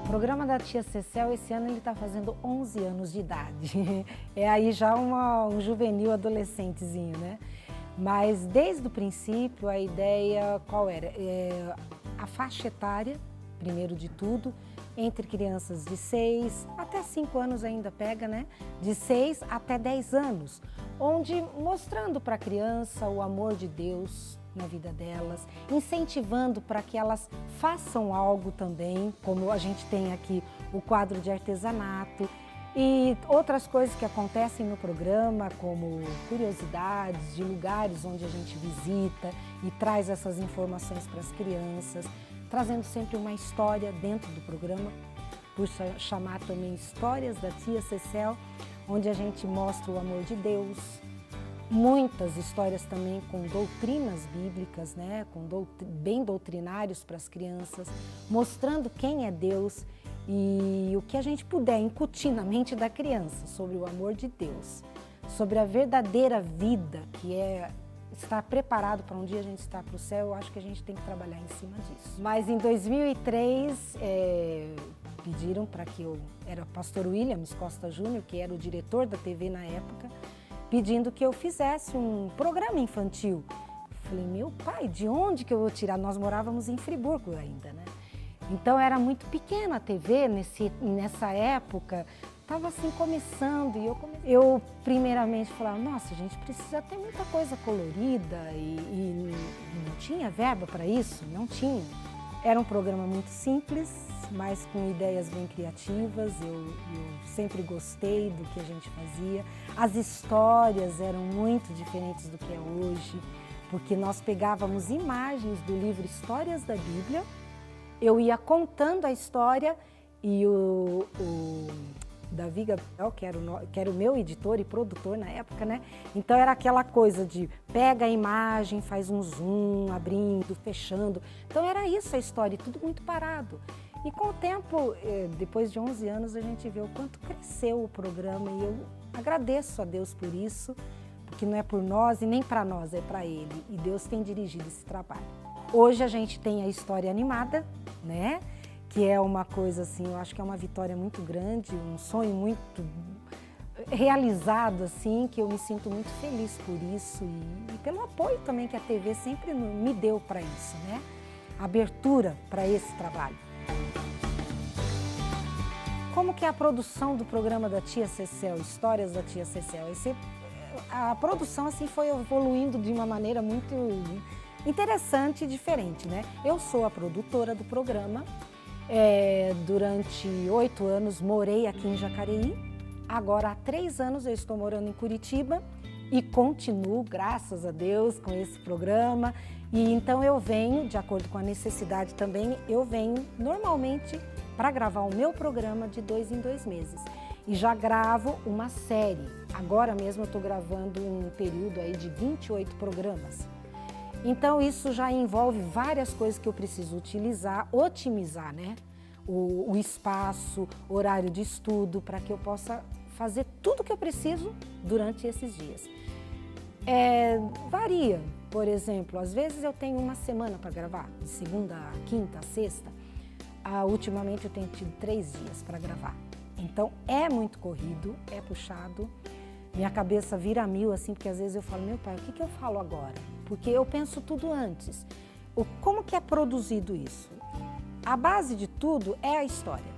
programa da Tia Cecel, esse ano ele está fazendo 11 anos de idade. É aí já um juvenil adolescentezinho, né? Mas desde o princípio a ideia qual era? A faixa etária, primeiro de tudo, entre crianças de 6 até 5 anos ainda pega, né? De 6 até 10 anos, onde mostrando para a criança o amor de Deus na vida delas, incentivando para que elas façam algo também, como a gente tem aqui o quadro de artesanato e outras coisas que acontecem no programa, como curiosidades de lugares onde a gente visita e traz essas informações para as crianças, trazendo sempre uma história dentro do programa, por chamar também Histórias da Tia Cecel, onde a gente mostra o amor de Deus. Muitas histórias também com doutrinas bíblicas, né? Bem doutrinários para as crianças, mostrando quem é Deus e o que a gente puder incutir na mente da criança sobre o amor de Deus, sobre a verdadeira vida, que é estar preparado para um dia a gente estar para o céu. Eu acho que a gente tem que trabalhar em cima disso. Mas em 2003, pediram para que era o pastor Williams Costa Júnior, que era o diretor da TV na época, pedindo que eu fizesse um programa infantil. Falei, meu pai, de onde que eu vou tirar? Nós morávamos em Friburgo ainda, né? Então era muito pequena a TV nessa época, estava assim começando e eu primeiramente falava, nossa, a gente precisa ter muita coisa colorida e não tinha verba para isso, não tinha. Era um programa muito simples, mas com ideias bem criativas, eu sempre gostei do que a gente fazia. As histórias eram muito diferentes do que é hoje, porque nós pegávamos imagens do livro Histórias da Bíblia, eu ia contando a história e o Davi Gabriel, que era o meu editor e produtor na época, né? Então era aquela coisa de pega a imagem, faz um zoom, abrindo, fechando. Então era isso a história, tudo muito parado. E com o tempo, depois de 11 anos, a gente vê o quanto cresceu o programa e eu agradeço a Deus por isso, porque não é por nós e nem para nós, é para Ele. E Deus tem dirigido esse trabalho. Hoje a gente tem a história animada, né? Que é uma coisa assim, eu acho que é uma vitória muito grande, um sonho muito realizado assim, que eu me sinto muito feliz por isso e pelo apoio também que a TV sempre me deu para isso, né? Abertura para esse trabalho. Como que é a produção do programa da Tia Cecel, Histórias da Tia Cecel? A produção assim foi evoluindo de uma maneira muito interessante e diferente, né? Eu sou a produtora do programa. Durante 8 anos morei aqui em Jacareí, agora há 3 anos eu estou morando em Curitiba e continuo, graças a Deus, com esse programa. E então eu venho, de acordo com a necessidade também, eu venho normalmente para gravar o meu programa de 2 em 2 meses. E já gravo uma série, agora mesmo eu estou gravando um período aí de 28 programas. Então isso já envolve várias coisas que eu preciso otimizar, né? O espaço, horário de estudo, para que eu possa fazer tudo o que eu preciso durante esses dias. Varia, por exemplo, às vezes eu tenho uma semana para gravar, de segunda a quinta, a sexta. Ultimamente eu tenho tido 3 dias para gravar. Então é muito corrido, é puxado. Minha cabeça vira a mil, assim, porque às vezes eu falo, meu pai, o que eu falo agora? Porque eu penso tudo antes. Como que é produzido isso? A base de tudo é a história,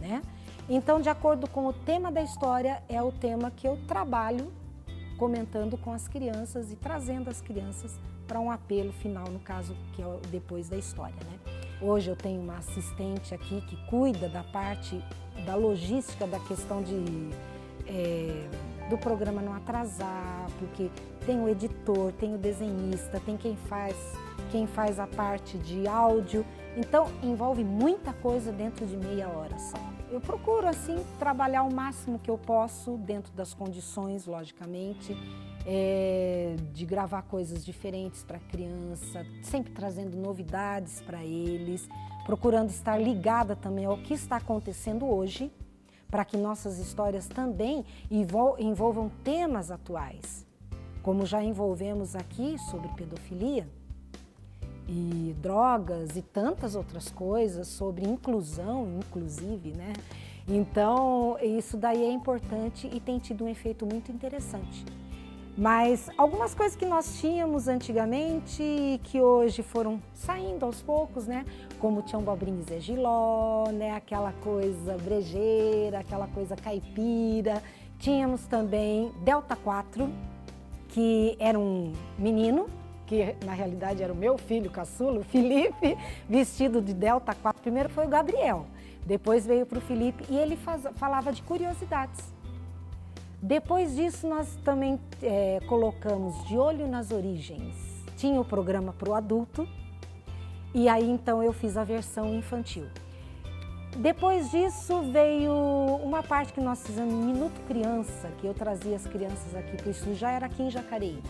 né? Então, de acordo com o tema da história, é o tema que eu trabalho comentando com as crianças e trazendo as crianças para um apelo final, no caso, que é depois da história, né? Hoje eu tenho uma assistente aqui que cuida da parte da logística, da questão do programa não atrasar, porque tem o editor, tem o desenhista, tem quem faz a parte de áudio. Então, envolve muita coisa dentro de meia hora só. Eu procuro, assim, trabalhar o máximo que eu posso, dentro das condições, logicamente, de gravar coisas diferentes para a criança, sempre trazendo novidades para eles, procurando estar ligada também ao que está acontecendo hoje, para que nossas histórias também envolvam temas atuais, como já envolvemos aqui sobre pedofilia. e drogas e tantas outras coisas, sobre inclusão, inclusive, né? Então, isso daí é importante e tem tido um efeito muito interessante. Mas algumas coisas que nós tínhamos antigamente, que hoje foram saindo aos poucos, né? Como Tião Bobrinho e Zé Giló, né? Aquela coisa brejeira, aquela coisa caipira. Tínhamos também Delta 4, que era um menino, que na realidade era o meu filho caçula, o Felipe, vestido de Delta 4. Primeiro foi o Gabriel, depois veio para o Felipe e ele falava de curiosidades. Depois disso, nós também colocamos De Olho nas Origens. Tinha o programa para o adulto e aí então eu fiz a versão infantil. Depois disso veio uma parte que nós fizemos Minuto Criança, que eu trazia as crianças aqui para o estúdio, já era aqui em Jacareí,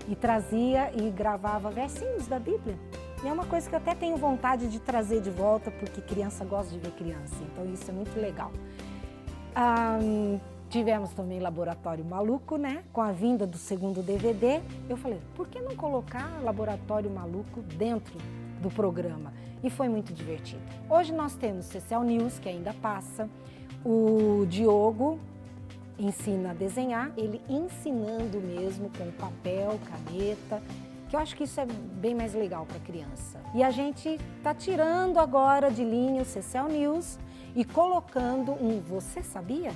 e trazia e gravava versinhos da Bíblia. E é uma coisa que eu até tenho vontade de trazer de volta, porque criança gosta de ver criança, então isso é muito legal. Tivemos também Laboratório Maluco, né? Com a vinda do segundo DVD, eu falei, por que não colocar Laboratório Maluco dentro do programa? E foi muito divertido. Hoje nós temos CCL News, que ainda passa, o Diogo ensina a desenhar, ele ensinando mesmo com papel, caneta, que eu acho que isso é bem mais legal para a criança. E a gente está tirando agora de linha o CCL News e colocando um Você Sabia?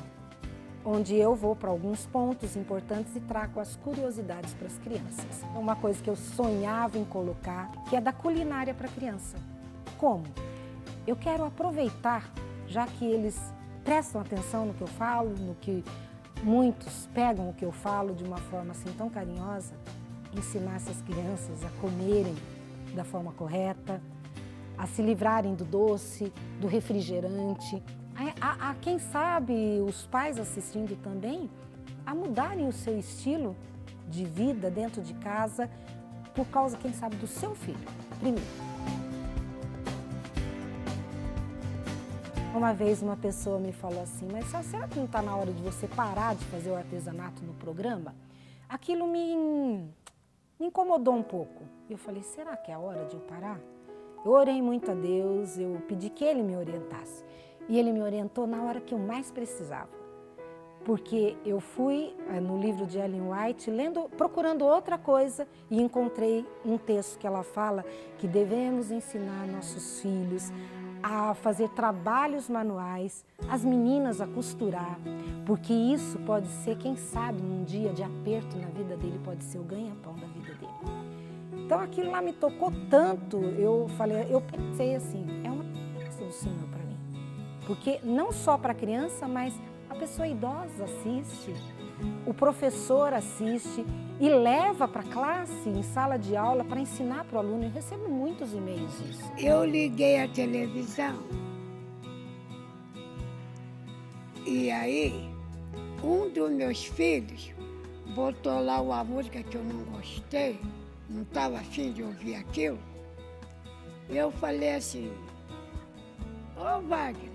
Onde eu vou para alguns pontos importantes e trago as curiosidades para as crianças. É uma coisa que eu sonhava em colocar, que é da culinária para a criança. Como? Eu quero aproveitar, já que eles prestam atenção no que eu falo, no que muitos pegam o que eu falo de uma forma assim tão carinhosa, ensinar essas crianças a comerem da forma correta, a se livrarem do doce, do refrigerante, a quem sabe os pais assistindo também, a mudarem o seu estilo de vida dentro de casa por causa, quem sabe, do seu filho, primeiro. Uma vez uma pessoa me falou assim, mas será que não está na hora de você parar de fazer o artesanato no programa? Aquilo me incomodou um pouco. Eu falei, será que é a hora de eu parar? Eu orei muito a Deus, eu pedi que Ele me orientasse. E Ele me orientou na hora que eu mais precisava. Porque eu fui no livro de Ellen White, procurando outra coisa e encontrei um texto que ela fala que devemos ensinar nossos filhos a fazer trabalhos manuais, as meninas a costurar, porque isso pode ser, quem sabe, num dia de aperto na vida dele, pode ser o ganha-pão da vida dele. Então aquilo lá me tocou tanto, eu pensei assim, é uma bênção do Senhor para mim. Porque não só para a criança, mas a pessoa idosa assiste, o professor assiste e leva para a classe, em sala de aula, para ensinar para o aluno. Eu recebo muitos e-mails disso. Eu liguei a televisão e aí um dos meus filhos botou lá uma música que eu não gostei, não estava afim de ouvir aquilo. Eu falei assim, ô Wagner,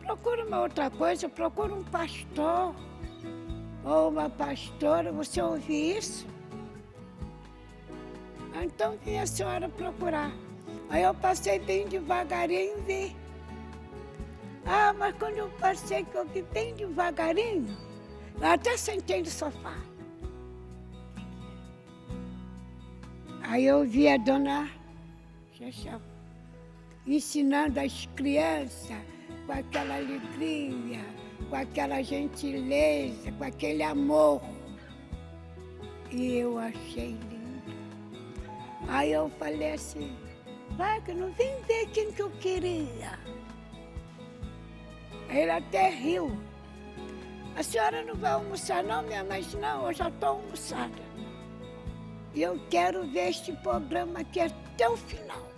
procura uma outra coisa, procura um pastor ou uma pastora, você ouvir isso? Então vinha a senhora procurar. Aí eu passei bem devagarinho e vi. Ah, mas quando eu passei, que eu vi bem devagarinho, eu até sentei no sofá. Aí eu vi a dona Xaxá ensinando as crianças com aquela alegria, com aquela gentileza, com aquele amor. E eu achei lindo. Aí eu falei assim, Wagner, vem ver quem que eu queria. Ele até riu. A senhora não vai almoçar não, minha mãe? Não, eu já estou almoçada. E eu quero ver este programa aqui até o final.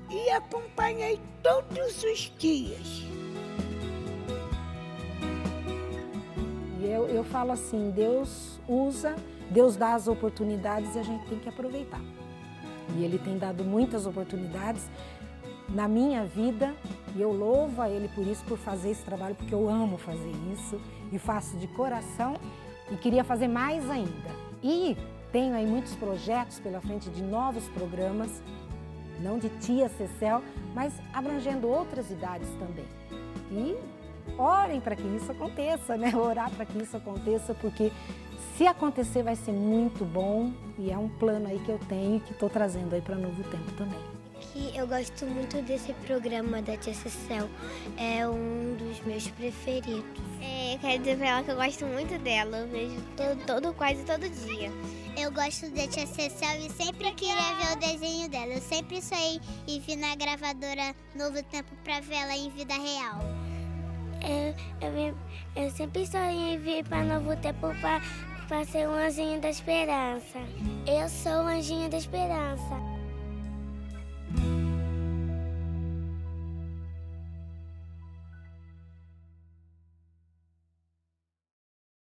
E acompanhei todos os dias. E eu falo assim, Deus usa, Deus dá as oportunidades e a gente tem que aproveitar. E Ele tem dado muitas oportunidades na minha vida e eu louvo a Ele por isso, por fazer esse trabalho, porque eu amo fazer isso e faço de coração e queria fazer mais ainda. E tenho aí muitos projetos pela frente de novos programas, não de Tia Cecel, mas abrangendo outras idades também. E orem para que isso aconteça, né? Orar para que isso aconteça, porque se acontecer vai ser muito bom e é um plano aí que eu tenho, que estou trazendo aí para Novo Tempo também. Que eu gosto muito desse programa da Tia Cecel, é um dos meus preferidos. Eu quero dizer pra ela que eu gosto muito dela, eu vejo quase todo dia. Eu gosto da Tia Cecel e sempre queria ver o desenho dela. Eu sempre sonhei em vir na gravadora Novo Tempo pra ver ela em vida real. Eu sempre sonhei em vir para Novo Tempo para ser um anjinho da esperança. Eu sou o anjinho da esperança.